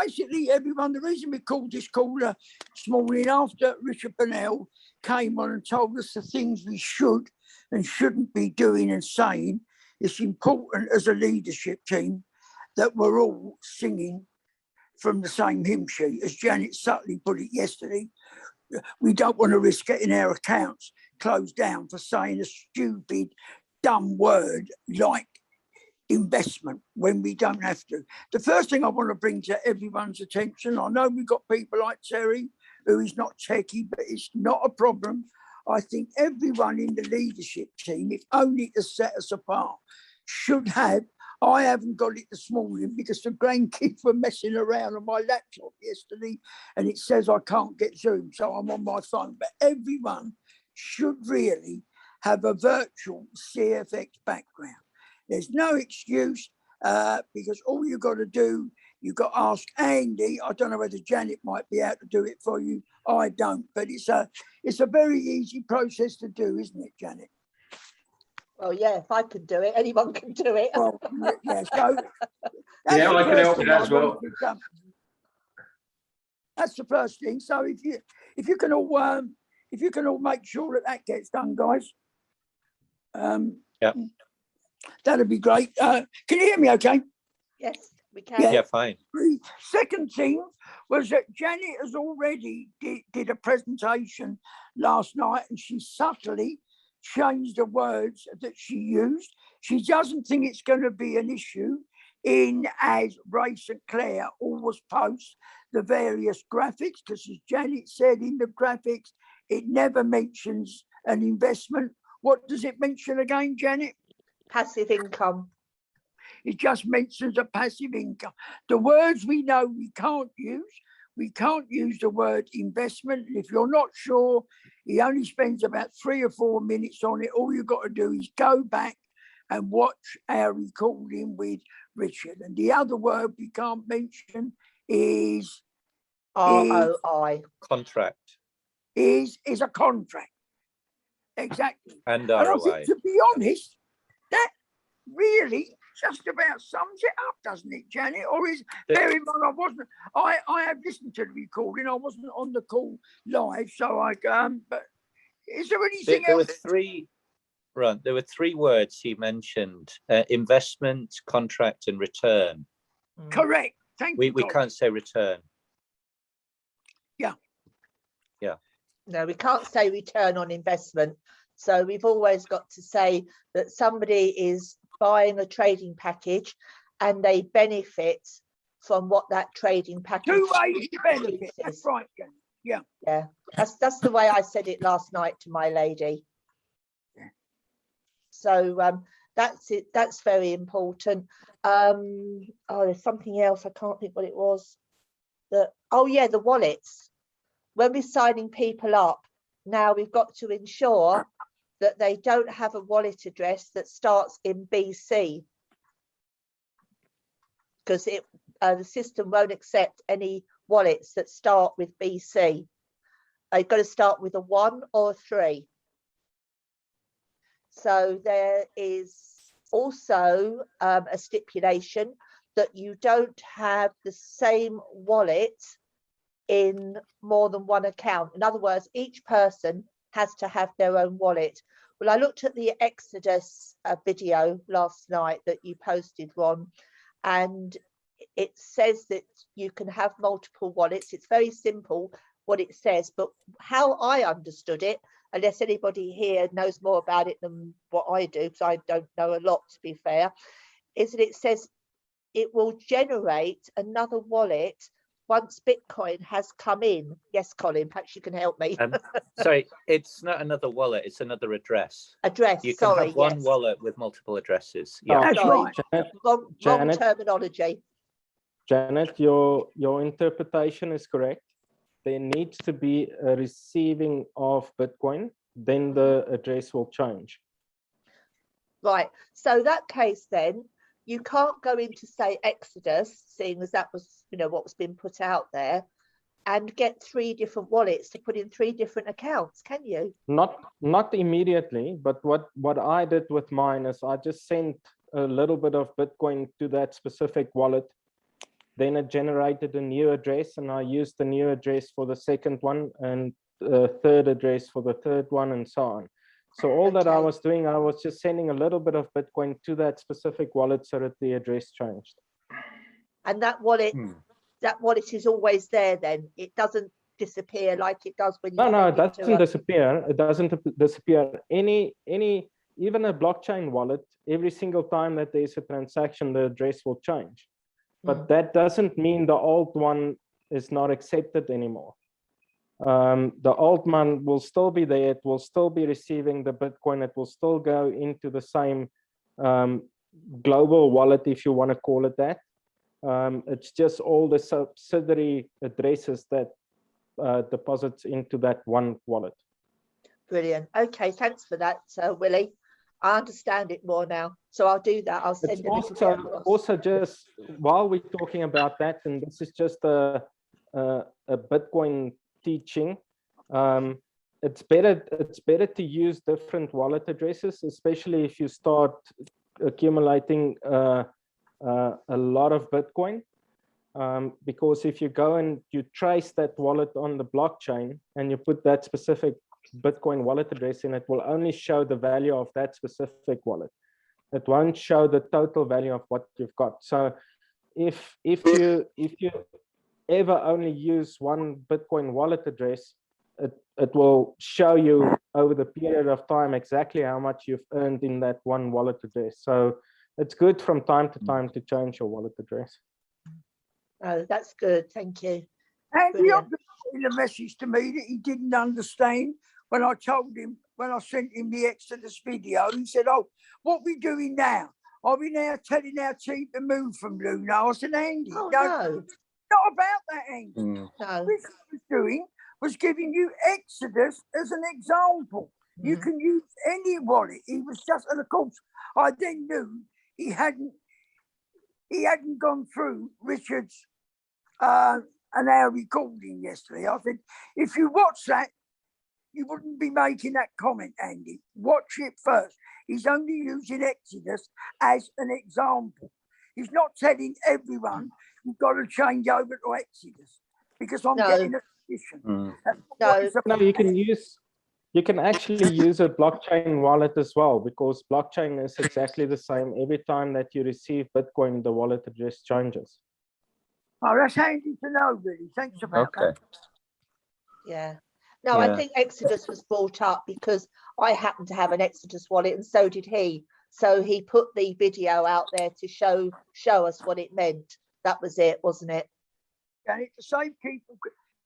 basically, everyone, the reason we called this call this morning after Richard Burnell came on and told us the things we should and shouldn't be doing and saying, it's important as a leadership team that we're all singing from the same hymn sheet. As Janet subtly put it yesterday, we don't want to risk getting our accounts closed down for saying a stupid, dumb word like investment when we don't have to. The first thing I want to bring to everyone's attention, I know we've got people like Terry who is not techie, but it's not a problem. I think everyone in the leadership team, if only to set us apart, should have. I haven't got it this morning because the grandkids were messing around on my laptop yesterday and it says I can't get Zoom, so I'm on my phone. But everyone should really have a virtual CFX background. There's no excuse because all you've got to do, you've got to ask Andy. I don't know whether Janet might be able to do it for you. I don't, but it's a very easy process to do, isn't it, Janet? Well, yeah, if I can do it, anyone can do it. Well, yeah, so yeah, I can help you as well. That's the first thing. So if you can all make sure that gets done, guys. Yeah. That'd be great. Can you hear me okay? Yes, we can. Yeah, fine. The second thing was that Janet has already did a presentation last night and she subtly changed the words that she used. She doesn't think it's going to be an issue in as Ray St. Clair always posts the various graphics, because as Janet said in the graphics, it never mentions an investment. What does it mention again, Janet? Passive income. It just mentions a passive income. The words we know we can't use the word investment. If you're not sure, he only spends about 3 or 4 minutes on it. All you've got to do is go back and watch our recording with Richard. And the other word we can't mention is ROI. Contract. Is a contract. Exactly. And I ROI. think, to be honest, that really just about sums it up, doesn't it, Janet? Or is bear in mind, I have listened to the recording. I wasn't on the call live, so but is there anything there else? There were three words he mentioned: investment, contract, and return. Correct. Thank you. We can't say return. Yeah. Yeah. No, we can't say return on investment. So we've always got to say that somebody is buying a trading package and they benefit from what that trading package 2 ways to benefit. That's right, Jen. Yeah. Yeah. That's the way I said it last night to my lady. Yeah. So that's it. That's very important. There's something else. I can't think what it was. The wallets. When we're signing people up, now we've got to ensure that they don't have a wallet address that starts in BC, because the system won't accept any wallets that start with BC. They've got to start with a 1 or a 3. So there is also a stipulation that you don't have the same wallet in more than one account. In other words, each person has to have their own wallet. Well, I looked at the Exodus video last night that you posted, Ron, and it says that you can have multiple wallets. It's very simple what it says, but how I understood it, unless anybody here knows more about it than what I do, because I don't know a lot, to be fair, is that it says it will generate another wallet once Bitcoin has come in. Yes, Colin, perhaps you can help me. Sorry, it's not another wallet, it's another address. Address, you can sorry, have one yes. wallet with multiple addresses. Yeah, That's right. Wrong terminology. Janet, your interpretation is correct. There needs to be a receiving of Bitcoin, then the address will change. Right, so that case then, you can't go into, say, Exodus, seeing as that was, what was being put out there, and get 3 different wallets to put in 3 different accounts, can you? Not immediately, but what I did with mine is I just sent a little bit of Bitcoin to that specific wallet, then it generated a new address, and I used the new address for the second one, and third address for the third one, and so on. So all that I Okay. was doing, I was just sending a little bit of Bitcoin to that specific wallet so that the address changed. And that wallet, Hmm. that wallet is always there then? It doesn't disappear like it does when you No, send it it to doesn't a- disappear. It doesn't disappear. Even a blockchain wallet, every single time that there's a transaction, the address will change. But that doesn't mean the old one is not accepted anymore. The old one will still be there. It will still be receiving the Bitcoin. It will still go into the same global wallet, if you want to call it that. It's just all the subsidiary addresses that deposits into that one wallet. Brilliant. Okay, thanks for that, Willie. I understand it more now. So I'll do that. I'll send It's a little bit across. also just while we're talking about that, and this is just a Bitcoin teaching. It's better to use different wallet addresses, especially if you start accumulating a lot of Bitcoin. Because if you go and you trace that wallet on the blockchain and you put that specific Bitcoin wallet address in, it will only show the value of that specific wallet. It won't show the total value of what you've got. So if you ever only use one Bitcoin wallet address, it will show you over the period of time exactly how much you've earned in that one wallet address. So it's good from time to time to change your wallet address. Oh, that's good. Thank you. And he Brilliant. in a message to me that he didn't understand when I told him, when I sent him the Exodus video. He said, "Oh, what we doing now? Are we now telling our team to move from Luna?" I said, "Andy, Oh, no, no, not about that, Andy. Hmm. no. What he was doing was giving you Exodus as an example. You Mhm. can use any wallet." He was just, and of course, I then knew he hadn't gone through Richard's an hour recording yesterday. I said, if you watch that, you wouldn't be making that comment, Andy. Watch it first. He's only using Exodus as an example. He's not telling everyone you've got to change over to Exodus because I'm No. getting a position. Hmm. That's not No. what it's No, about. you can actually use a blockchain wallet as well, because blockchain is exactly the same. Every time that you receive Bitcoin, the wallet address changes. Oh, that's handy to know, really. Thanks about Okay. that. Yeah. No, I Yeah. think Exodus was brought up because I happen to have an Exodus wallet and so did he. So he put the video out there to show us what it meant. That was it, wasn't it? And it's the same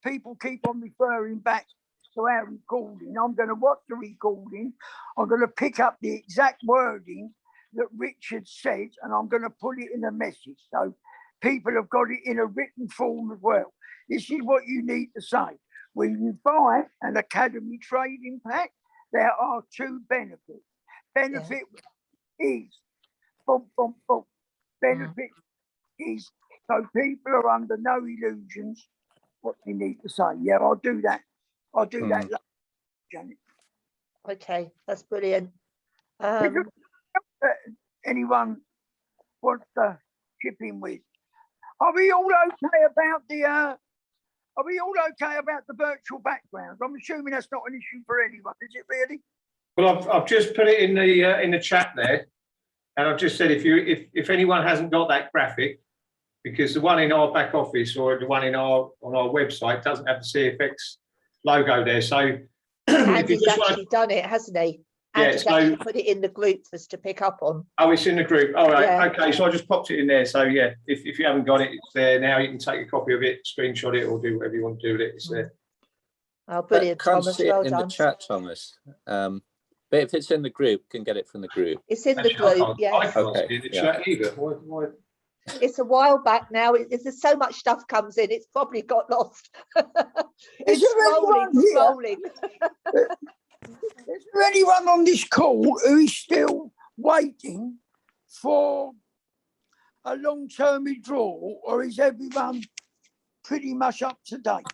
people keep on referring back to our recording. I'm going to watch the recording. I'm going to pick up the exact wording that Richard said, and I'm going to put it in a message. So people have got it in a written form as well. This is what you need to say. When you buy an Academy trading pack, there are two benefits. Benefit is, benefit is, so people are under no illusions what they need to say. Yeah, I'll do that. I'll do that later, Janet. Okay, that's brilliant. Anyone wants to chip in with? Are we all okay about the virtual backgrounds? I'm assuming that's not an issue for anyone, is it really? Well, I've just put it in the chat there, and I've just said if anyone hasn't got that graphic, because the one in our back office or the one on our website doesn't have the CFX logo there. So if you Andy's just want actually done it, hasn't he? Yeah, Andy's so- actually put it in the group for us to pick up on. oh, it's in the group. All right, Yeah. okay. So I just popped it in there. So yeah, if you haven't got it, it's there now. You can take a copy of it, screenshot it, or do whatever you want to do with it. It's there. Oh, brilliant, Can't Thomas. see it Well in done. the chat, Thomas. But if it's in the group, can get it from the group. It's in the Actually, I group, can't- I yes. can't Okay, see it in the yeah. chat either. Why? It's a while back now. There's so much stuff comes in, it's probably got lost. It's there anyone scrolling. Is there anyone on this call who is still waiting for a long-term withdrawal, or is everyone pretty much up to date?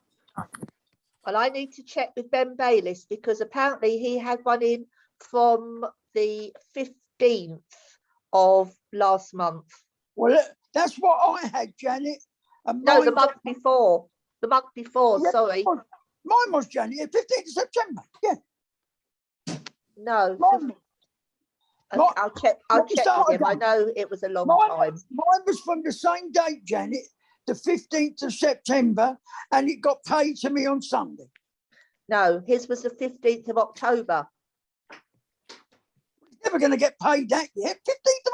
Well, I need to check with Ben Bayliss because apparently he had one in from the 15th of last month. Well, that's what I had, Janet. And No, the mine month before. The month before, Yeah, sorry. Mine was January, 15th of September. Yeah, No. mine, Okay, Mine- I'll check let me start with him. I again. know it was a long mine, time. mine was from the same date, Janet, the 15th of September, and it got paid to me on Sunday. No, his was the 15th of October. Never going to get paid that yet. 15th of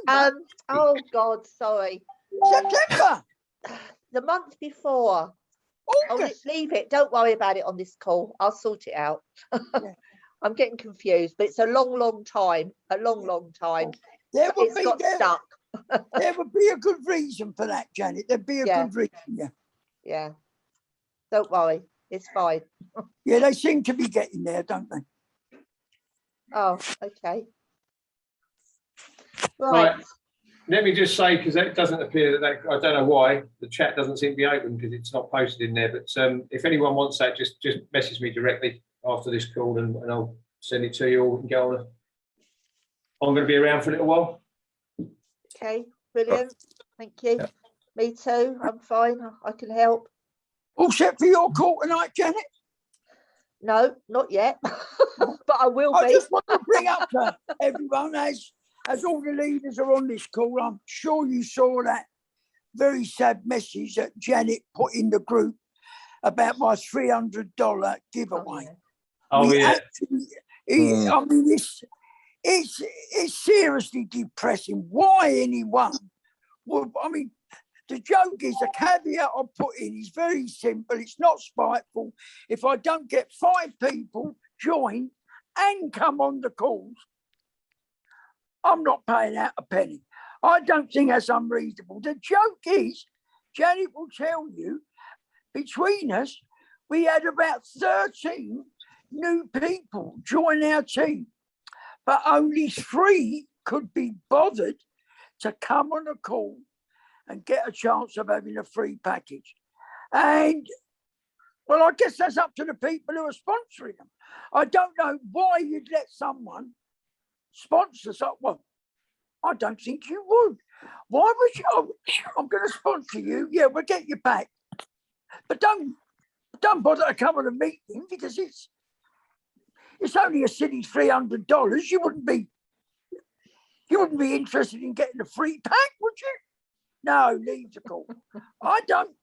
October, Oh God, sorry. September, The month before. Oh, August. leave it. Don't worry about it on this call. I'll sort it out. Yeah. I'm getting confused, but it's a long time. A long time. There would It's be got stuck. there would be a good reason for that, Janet. There'd be a Yeah. good reason. Yeah. Yeah. Don't worry. It's fine. Yeah, they seem to be getting there, don't they? Oh, okay. Right. Right. Let me just say, because it doesn't appear that, I don't know why, the chat doesn't seem to be open because it's not posted in there. But if anyone wants that, just message me directly after this call and I'll send it to you, or we can go on. I'm going to be around for a little while. Okay. Brilliant. Thank you. Yeah. Me too. I'm fine. I can help. All set for your call tonight, Janet? No, not yet. But I will I be. just want to bring up to everyone, as all the leaders are on this call, I'm sure you saw that very sad message that Janet put in the group about my $300 Oh, giveaway. yeah. Oh, We yeah. actually- Mm. I mean, it's seriously depressing. Why anyone would, I mean, the joke is, the caveat I put in is very simple. It's not spiteful. If I don't get 5 people join and come on the calls, I'm not paying out a penny. I don't think that's unreasonable. The joke is, Janet will tell you, between us, we had about 13 new people join our team, but only 3 could be bothered to come on a call and get a chance of having a free package. And well, I guess that's up to the people who are sponsoring them. I don't know why you'd let someone sponsor something. Well, I don't think you would. Why would you? Oh, I'm going to sponsor you. Yeah, we'll get you back. But don't bother to come on a meeting, because it's only a silly $300. You wouldn't be interested in getting a free pack, would you? No, leave the call. I don't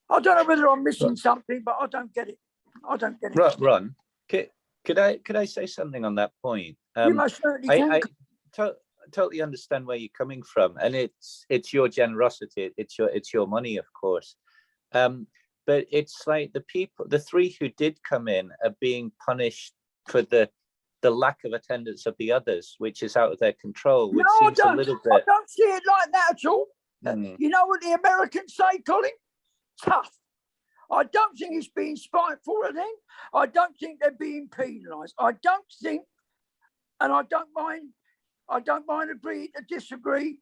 know whether I'm missing something, but I don't get it. I don't get it. Ron, could I say something on that point? You most certainly can. I totally understand where you're coming from, and it's your generosity, it's your money, of course. But it's like the 3 who did come in are being punished for the lack of attendance of the others, which is out of their control, which No, seems a little I bit. don't see it like that at all. Mm. You know what the Americans say, Colin? Tough. I don't think it's being spiteful of them. I don't think they're being penalised. I don't think, and I don't mind agreeing to disagree.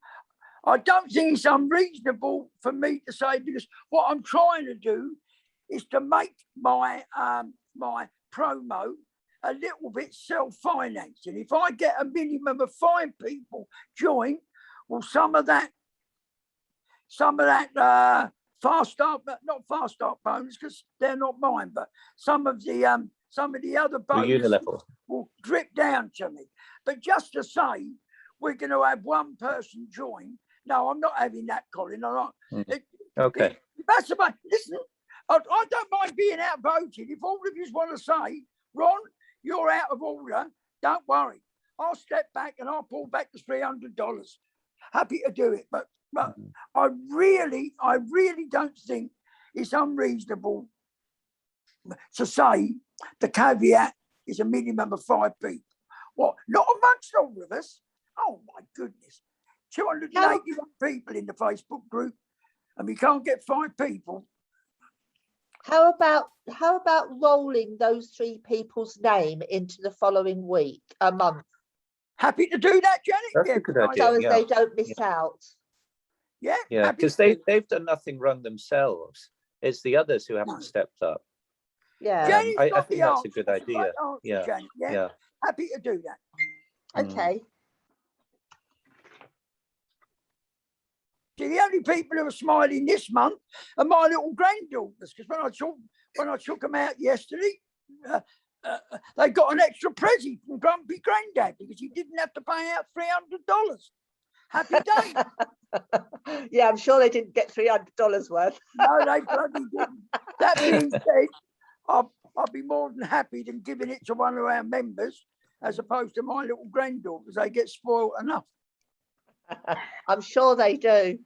I don't think it's unreasonable for me to say, because what I'm trying to do is to make my my promo a little bit self-financing. If I get a minimum of 5 people join, well, some of that fast start, but not fast start bonus, because they're not mine, but some of the other The bonuses Unilevel. will drip down to me. But just to say, we're going to have 1 person join. No, I'm not having that, Colin. I'm not. Okay. That's about, listen, I don't mind being outvoted. If all of you want to say, Ron, you're out of order, don't worry. I'll step back and I'll pull back the $300. Happy to do it. But I really don't think it's unreasonable to say the caveat is a minimum of 5 people. What? Not amongst all of us. Oh my goodness. 281 people in the Facebook group, and we can't get 5 people. How about rolling those 3 people's name into the following week, a month, Happy to do that, Janet. That's a good idea. so as Yeah. they don't miss out? Yeah. Yeah, happy because to do they've done nothing wrong themselves. It's the others who haven't No. stepped up. Yeah. Janet's I got think the that's a answer. good That's a idea. great answer, Yeah. Janet. Yeah. Yeah. Happy to do that. Okay. See, the only people who are smiling this month are my little granddaughters, because when I took them out yesterday, they got an extra present from Grumpy Grandad because he didn't have to pay out $300. Happy day. Yeah, I'm sure they didn't get $300 worth. No, they bloody didn't. That being said, I'll be more than happy than giving it to one of our members as opposed to my little granddaughters. They get spoiled enough. I'm sure they do.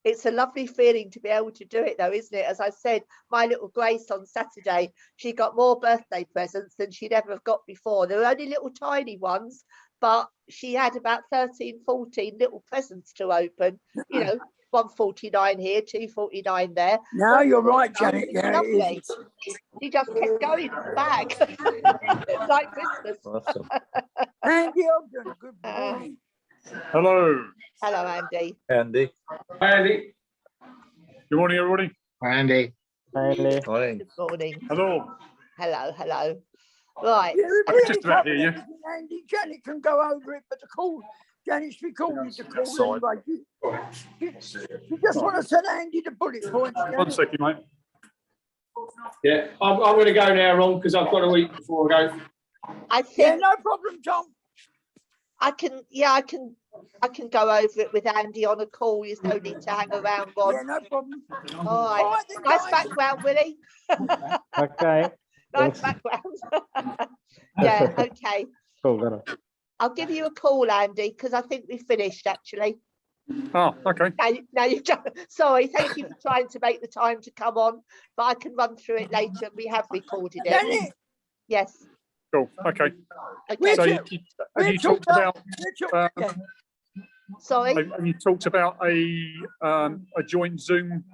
It's a lovely feeling to be able to do it though, isn't it? As I said, my little Grace on Saturday, she got more birthday presents than she'd ever have got before. They were only little tiny ones, but she had about 13, 14 little presents to open, you know, 149 here, 249 there. No, you're right, Janet. It's Yeah, it lovely. is. She just kept going back. It's like Christmas. Awesome. Andy Ogden, good morning. Hello. Hello, Andy. Andy. Andy, Good morning, everybody. Andy. Finally, Morning. Good morning. Hello. Hello, hello. Right. Yeah, I really can just about hear you. trouble with Andy, Janet can go over it, but the call, Janet's recorded the call Outside. anyway. You just want to tell Andy the bullet points. One Janet? second, mate. yeah, I'm going to go now, Ron, because I've got to eat before I go. I Yeah, think no problem, Tom. I can go over it with Andy on a call. There's no need to hang around, Ron. Yeah, no problem. All All right. right, then, Nice guys. background, Willie. okay, Nice Thanks. background. Yeah, okay. cool, got it. I'll give you a call, Andy, because I think we finished actually. Oh, okay. Now you've just, sorry, thank you for trying to make the time to come on, but I can run through it later. We have recorded it. Janet, Yes. Cool. Okay. Okay. So Richard, have you Richard, talked about Richard, yeah. Sorry. have you talked about a joint Zoom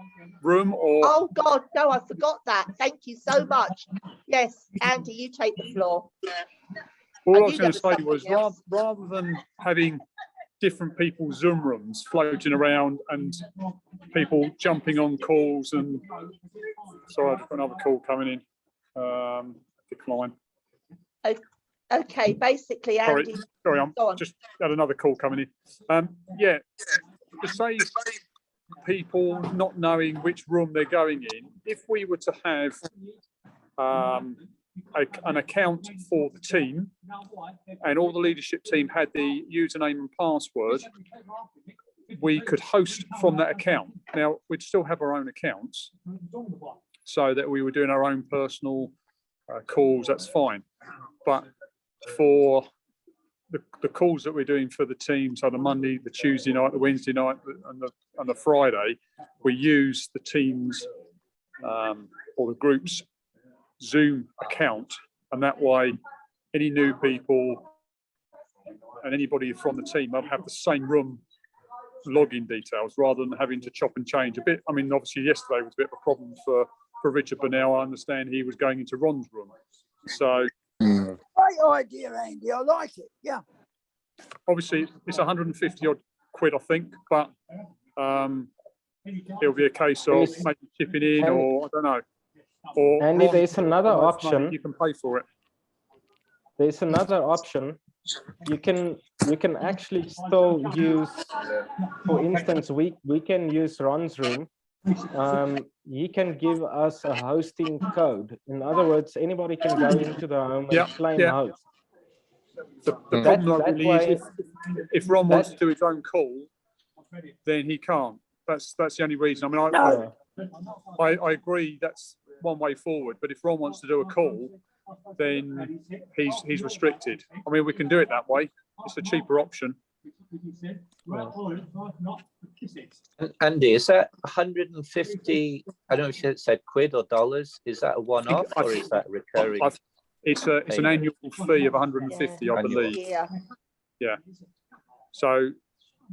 room or Oh God, no, I forgot that. Thank you so much. Yes, Andy, you take the floor. all I I was knew going there to was say was something else. rather than having different people's Zoom rooms floating around and people jumping on calls and sorry, I've got another call coming in. Decline. Okay, basically, Sorry, Andy, sorry, I'm go on. just had another call coming in. Yeah, to save people not knowing which room they're going in, if we were to have an account for the team and all the leadership team had the username and password, we could host from that account. Now, we'd still have our own accounts so that we were doing our own personal calls, that's fine. But for the calls that we're doing for the team, so the Monday, the Tuesday night, the Wednesday night, and the Friday, we use the team's or the group's Zoom account, and that way, any new people and anybody from the team will have the same room login details rather than having to chop and change a bit. I mean, obviously, yesterday was a bit of a problem for Richard Burnell. I understand he was going into Ron's room, so. Great idea, Andy. I like it. Yeah. Obviously, it's 150 odd quid, I think, but it'll be a case of Yes. maybe chipping in, or I don't know. Or Andy, Ron, there's another how much money option. you can pay for it. There's another option. You can actually still use, for instance, we can use Ron's room. He can give us a hosting code. In other words, anybody can go into the home and Yeah, claim yeah. host. The That- problem though that really is way- if Ron wants to that- do his own call, then he can't. That's the only reason. I mean, No. I agree that's one way forward, but if Ron wants to do a call, then he's restricted. I mean, we can do it that way. It's a cheaper option. Andy, is that 150? I don't know if you said quid or dollars. Is that a one-off I or is that recurring? It's an annual fee of 150, I Annual. believe. Yeah. So,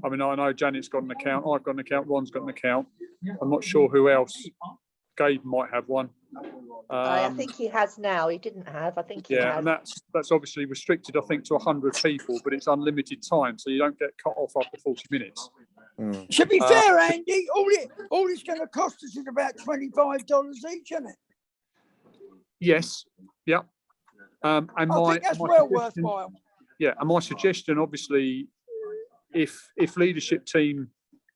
I mean, I know Janet's got an account, I've got an account, Ron's got an account. I'm not sure who else. Gabe might have one. I think he has now. He didn't have. I think he Yeah, has. and that's obviously restricted, I think, to 100 people, but it's unlimited time, so you don't get cut off after 40 minutes. To be fair, Andy, all it's going to cost us is about $25 each, isn't it? Yes, yeah. And I my think that's my well suggestion- worthwhile. Yeah, and my suggestion, obviously, if leadership team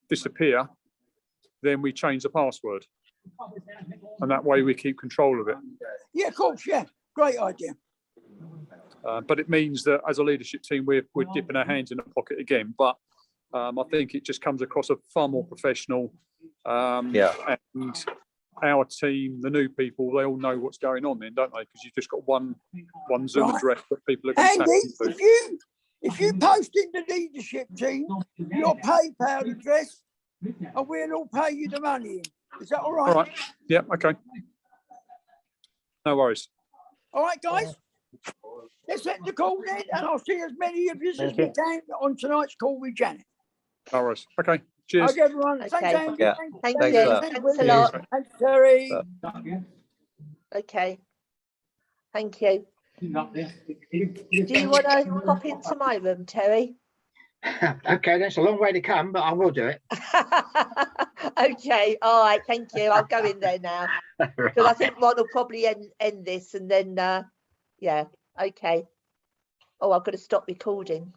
disappear, then we change the password. And that way we keep control of it. Yeah, of course, yeah. Great idea. But it means that as a leadership team, we're dipping our hands in the pocket again. But I think it just comes across as far more professional. Yeah. And our team, the new people, they all know what's going on then, don't they? Because you've just got one Zoom Right. address that people are going to tap Andy, into. if you post in the leadership team your PayPal address, and we'll all pay you the money in. Is that all right? All right. Yeah, okay. No worries. All right, guys. Let's set the call then, and I'll see as many of you as we can on tonight's call with Janet. No worries. Okay. Cheers. Okay, everyone. Thanks, Okay. Andy. Yeah. Thank Thanks you. a lot. Thanks a Willie. lot. Thanks, Terry. Okay. Thank you. Do you want to pop into my room, Terry? Okay, that's a long way to come, but I will do it. Okay. All right. Thank you. I'll go in there now because I think Ron will probably end this and then, yeah. Okay. Oh, I've got to stop recording.